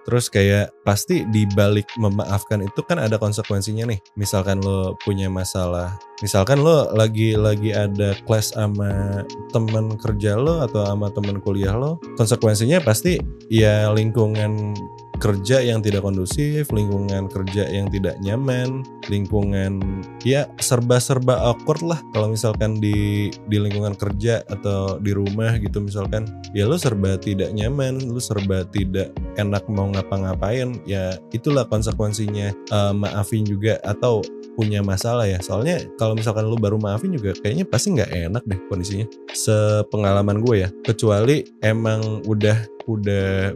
Terus kayak pasti di balik memaafkan itu kan ada konsekuensinya nih. Misalkan lo punya masalah, misalkan lo lagi ada clash sama teman kerja lo atau sama teman kuliah lo, konsekuensinya pasti ya lingkungan kerja yang tidak kondusif, lingkungan kerja yang tidak nyaman, lingkungan ya serba-serba awkward lah kalau misalkan di lingkungan kerja atau di rumah gitu misalkan. Ya lu serba tidak nyaman, lu serba tidak enak mau ngapa-ngapain, ya itulah konsekuensinya. Maafin juga atau punya masalah ya, soalnya kalau misalkan lu baru maafin juga kayaknya pasti nggak enak deh kondisinya, sepengalaman gue ya, kecuali emang udah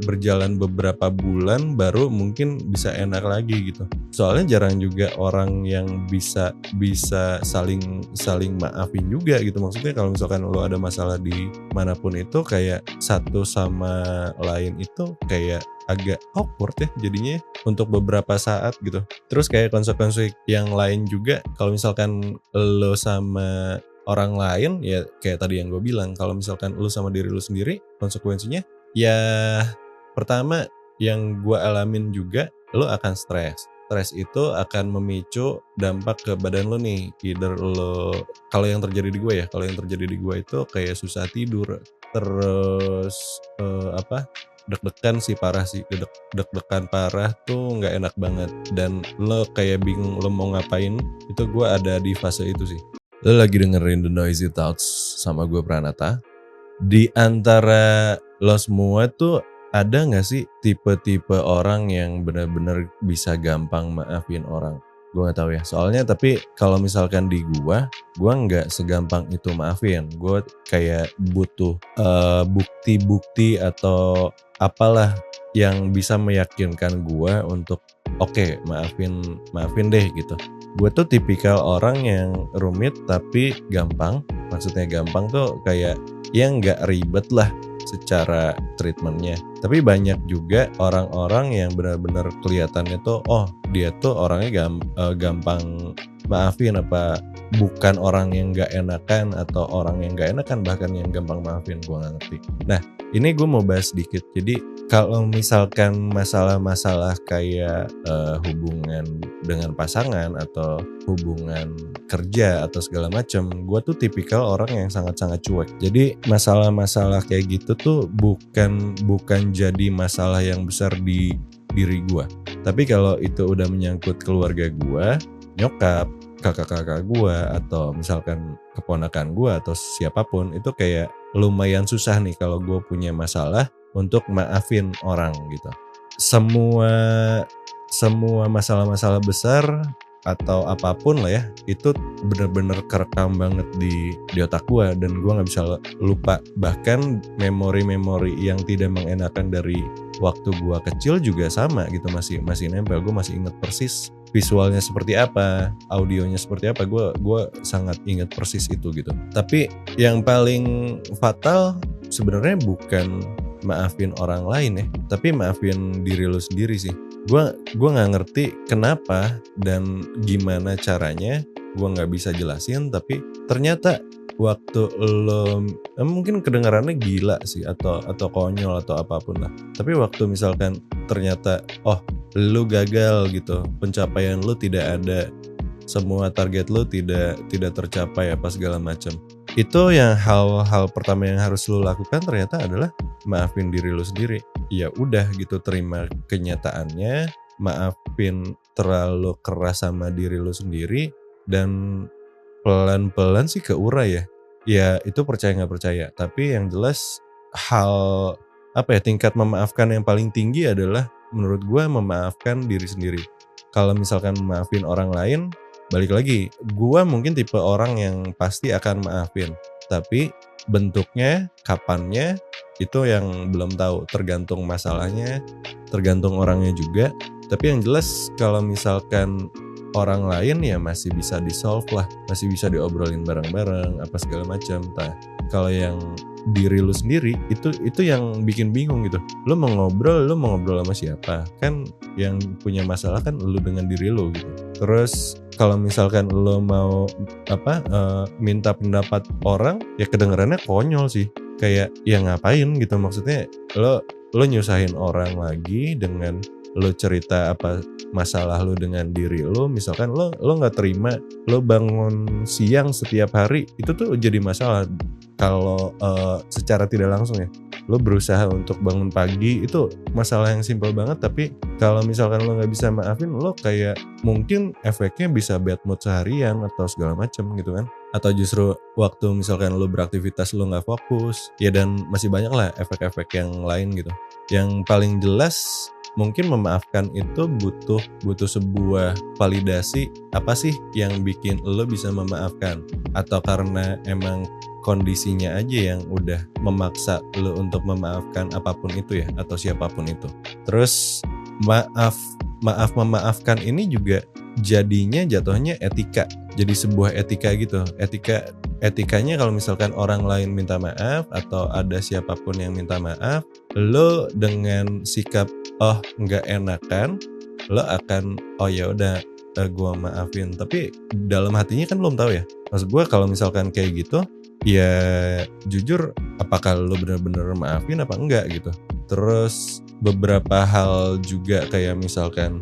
berjalan beberapa bulan baru mungkin bisa enak lagi gitu. Soalnya jarang juga orang yang bisa saling maafin juga gitu. Maksudnya kalau misalkan lo ada masalah di manapun itu kayak satu sama lain itu kayak agak awkward ya jadinya untuk beberapa saat gitu. Terus kayak konsekuensi yang lain juga kalau misalkan lo sama orang lain ya kayak tadi yang gue bilang, kalau misalkan lo sama diri lo sendiri konsekuensinya ya pertama yang gue alamin juga, lo akan stres. Stres itu akan memicu dampak ke badan lo nih. Either lo, kalau yang terjadi di gue ya, kalau yang terjadi di gue itu kayak susah tidur, terus deg-degan sih parah sih, deg-degan parah tuh nggak enak banget, dan lo kayak bingung lo mau ngapain. Itu gue ada di fase itu sih. Lo lagi dengerin The Noisy Thoughts sama gue Pranata. Di antara lo semua tuh ada gak sih tipe-tipe orang yang benar-benar bisa gampang maafin orang? Gue gak tahu ya, soalnya tapi kalau misalkan di gue gak segampang itu maafin. Gue kayak butuh bukti-bukti atau apalah yang bisa meyakinkan gue untuk oke, maafin deh gitu. Gue tuh tipikal orang yang rumit tapi gampang. Maksudnya gampang tuh kayak yang gak ribet lah secara treatmentnya. Tapi banyak juga orang-orang yang benar-benar kelihatannya tuh oh dia tuh orangnya gampang maafin, apa bukan orang yang gak enakan atau orang yang gak enakan bahkan yang gampang maafin, gue gak ngerti. Nah ini gue mau bahas sedikit. Jadi kalau misalkan masalah-masalah kayak hubungan dengan pasangan atau hubungan kerja atau segala macam, gue tuh tipikal orang yang sangat-sangat cuek. Jadi masalah-masalah kayak gitu tuh bukan jadi masalah yang besar di diri gue. Tapi kalau itu udah menyangkut keluarga gue, nyokap, kakak-kakak gue, atau misalkan keponakan gue atau siapapun, itu kayak lumayan susah nih kalau gue punya masalah untuk maafin orang gitu. Semua masalah-masalah besar atau apapun lah ya, itu bener-bener kerekam banget di otak gue, dan gue gak bisa lupa. Bahkan memori-memori yang tidak mengenakan dari waktu gue kecil juga sama gitu, masih nempel. Gue masih inget persis visualnya seperti apa, audionya seperti apa, gue sangat inget persis itu gitu. Tapi yang paling fatal sebenarnya bukan maafin orang lain ya, tapi maafin diri lo sendiri sih. Gue nggak ngerti kenapa dan gimana caranya, gue nggak bisa jelasin. Tapi ternyata waktu lo mungkin kedengarannya gila sih atau konyol atau apapun lah, tapi waktu misalkan ternyata oh lo gagal gitu, pencapaian lo tidak ada, semua target lo tidak tercapai apa segala macam, itu yang hal pertama yang harus lo lakukan ternyata adalah maafin diri lo sendiri. Ya udah gitu, terima kenyataannya, maafin terlalu keras sama diri lo sendiri, dan pelan-pelan sih keurai ya. Ya itu percaya gak percaya, tapi yang jelas hal tingkat memaafkan yang paling tinggi adalah menurut gue memaafkan diri sendiri. Kalau misalkan maafin orang lain, balik lagi, gue mungkin tipe orang yang pasti akan maafin, tapi bentuknya, kapannya, itu yang belum tahu, tergantung masalahnya, tergantung orangnya juga. Tapi yang jelas kalau misalkan orang lain ya masih bisa di-solve lah, masih bisa diobrolin bareng-bareng apa segala macam. Kalau yang diri lu sendiri itu yang bikin bingung gitu. Lu mau ngobrol sama siapa? Kan yang punya masalah kan lu dengan diri lu gitu. Terus kalau misalkan lu mau minta pendapat orang, ya kedengarannya konyol sih. kayak ya ngapain gitu, maksudnya lo nyusahin orang lagi dengan lo cerita apa masalah lo dengan diri lo. Misalkan lo nggak terima lo bangun siang setiap hari, itu tuh jadi masalah kalau secara tidak langsung ya. Lo berusaha untuk bangun pagi, itu masalah yang simpel banget, tapi kalau misalkan lo nggak bisa maafin, lo kayak mungkin efeknya bisa bad mood seharian atau segala macem gitu kan. Atau justru waktu misalkan lo beraktivitas lo nggak fokus ya, dan masih banyak lah efek-efek yang lain gitu. Yang paling jelas mungkin memaafkan itu butuh sebuah validasi, apa sih yang bikin lo bisa memaafkan, atau karena emang kondisinya aja yang udah memaksa lo untuk memaafkan apapun itu ya, atau siapapun itu. Terus memaafkan ini juga jadinya jatuhnya etika, jadi sebuah etika gitu. Etikanya kalau misalkan orang lain minta maaf atau ada siapapun yang minta maaf, lo dengan sikap oh nggak enakan, lo akan oh ya udah gue maafin, tapi dalam hatinya kan belum tahu ya. Maksud gue kalau misalkan kayak gitu ya jujur apakah lo bener-bener maafin apa enggak gitu. Terus beberapa hal juga kayak misalkan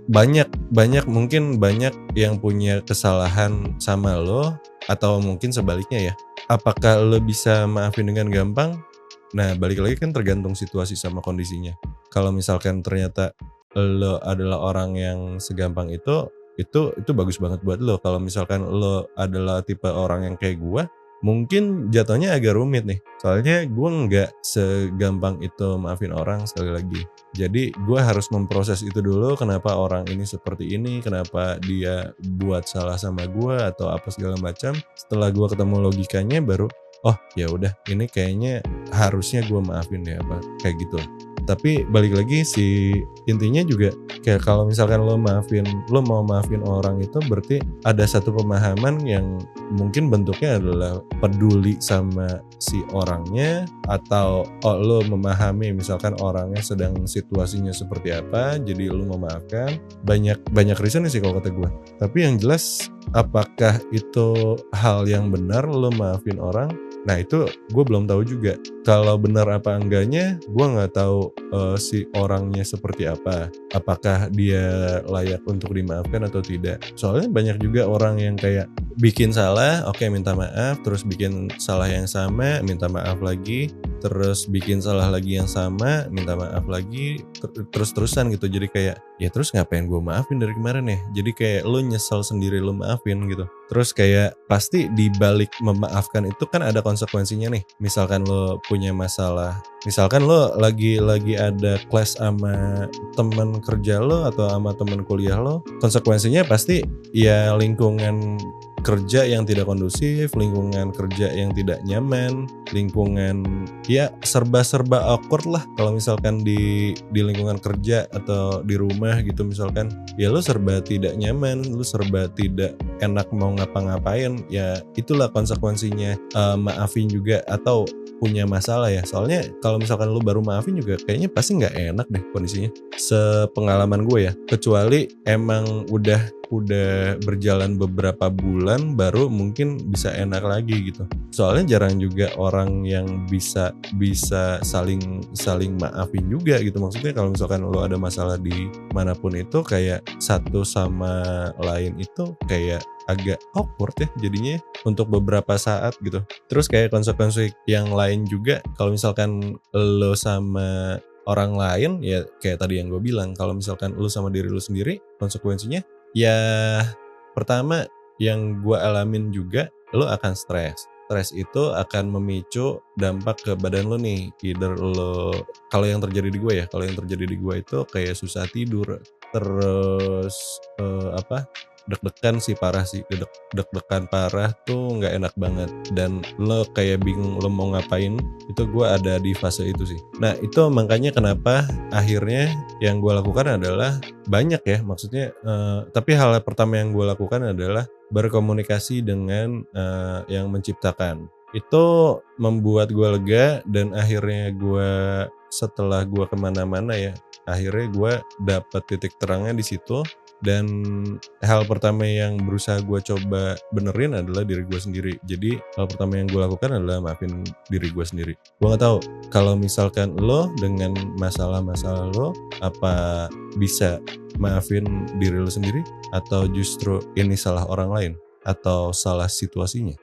banyak mungkin banyak yang punya kesalahan sama lo, atau mungkin sebaliknya ya, apakah lo bisa maafin dengan gampang? Nah balik lagi kan tergantung situasi sama kondisinya. Kalau misalkan ternyata lo adalah orang yang segampang itu bagus banget buat lo. Kalau misalkan lo adalah tipe orang yang kayak gue, mungkin jatuhnya agak rumit nih, soalnya gue nggak segampang itu maafin orang. Sekali lagi, jadi gue harus memproses itu dulu, kenapa orang ini seperti ini, kenapa dia buat salah sama gue atau apa segala macam. Setelah gue ketemu logikanya baru oh ya udah ini kayaknya harusnya gue maafin ya, apa kayak gitu. Tapi balik lagi si intinya juga kayak kalau misalkan lo mau maafin orang, itu berarti ada satu pemahaman yang mungkin bentuknya adalah peduli sama si orangnya, atau lo memahami misalkan orangnya sedang situasinya seperti apa, jadi lo memaafkan. Banyak reason sih kalau kata gue. Tapi yang jelas apakah itu hal yang benar lo maafin orang? Nah itu gue belum tahu juga. Kalau benar apa enggaknya gue nggak tahu si orangnya seperti apa. Apakah dia layak untuk dimaafkan atau tidak. Soalnya banyak juga orang yang kayak bikin salah, oke minta maaf, terus bikin salah yang sama, minta maaf lagi, terus bikin salah lagi yang sama, minta maaf lagi, terus-terusan gitu. Jadi kayak ya terus ngapain gue maafin dari kemarin ya. Jadi kayak lo nyesel sendiri lo maafin gitu. Terus kayak pasti di balik memaafkan itu kan ada konsekuensinya nih. Misalkan lo punya masalah, misalkan lo lagi ada clash sama teman kerja lo atau sama teman kuliah lo, konsekuensinya pasti ya lingkungan kerja yang tidak kondusif, lingkungan kerja yang tidak nyaman, lingkungan ya serba-serba awkward lah. Kalau misalkan di lingkungan kerja atau di rumah gitu misalkan, ya lo serba tidak nyaman, lo serba tidak enak mau ngapa-ngapain, ya itulah konsekuensinya. Maafin juga atau punya masalah ya. Soalnya kalau misalkan lu baru maafin juga kayaknya pasti nggak enak deh kondisinya. Sepengalaman gue ya, kecuali emang udah berjalan beberapa bulan baru mungkin bisa enak lagi gitu. Soalnya jarang juga orang yang bisa saling maafin juga gitu. Maksudnya kalau misalkan lo ada masalah di manapun itu, kayak satu sama lain itu kayak agak awkward ya jadinya untuk beberapa saat gitu. Terus kayak konsekuensi yang lain juga kalau misalkan lo sama orang lain, ya kayak tadi yang gue bilang, kalau misalkan lo sama diri lo sendiri, konsekuensinya ya pertama yang gue alamin juga, lo akan stres. Stres itu akan memicu dampak ke badan lo nih. Either lo, kalau yang terjadi di gue ya, kalau yang terjadi di gue itu kayak susah tidur, terus deg-degan sih, parah sih. Deg-degan parah tuh nggak enak banget, dan lo kayak bingung lo mau ngapain. Itu gue ada di fase itu sih. Nah itu makanya kenapa akhirnya yang gue lakukan adalah banyak ya, maksudnya tapi hal pertama yang gue lakukan adalah berkomunikasi dengan yang menciptakan. Itu membuat gue lega, dan akhirnya gue setelah gue kemana-mana ya, akhirnya gue dapet titik terangnya di situ. Dan hal pertama yang berusaha gue coba benerin adalah diri gue sendiri. Jadi hal pertama yang gue lakukan adalah maafin diri gue sendiri. Gue gak tahu kalau misalkan lo dengan masalah-masalah lo, apa bisa maafin diri lo sendiri, atau justru ini salah orang lain, atau salah situasinya?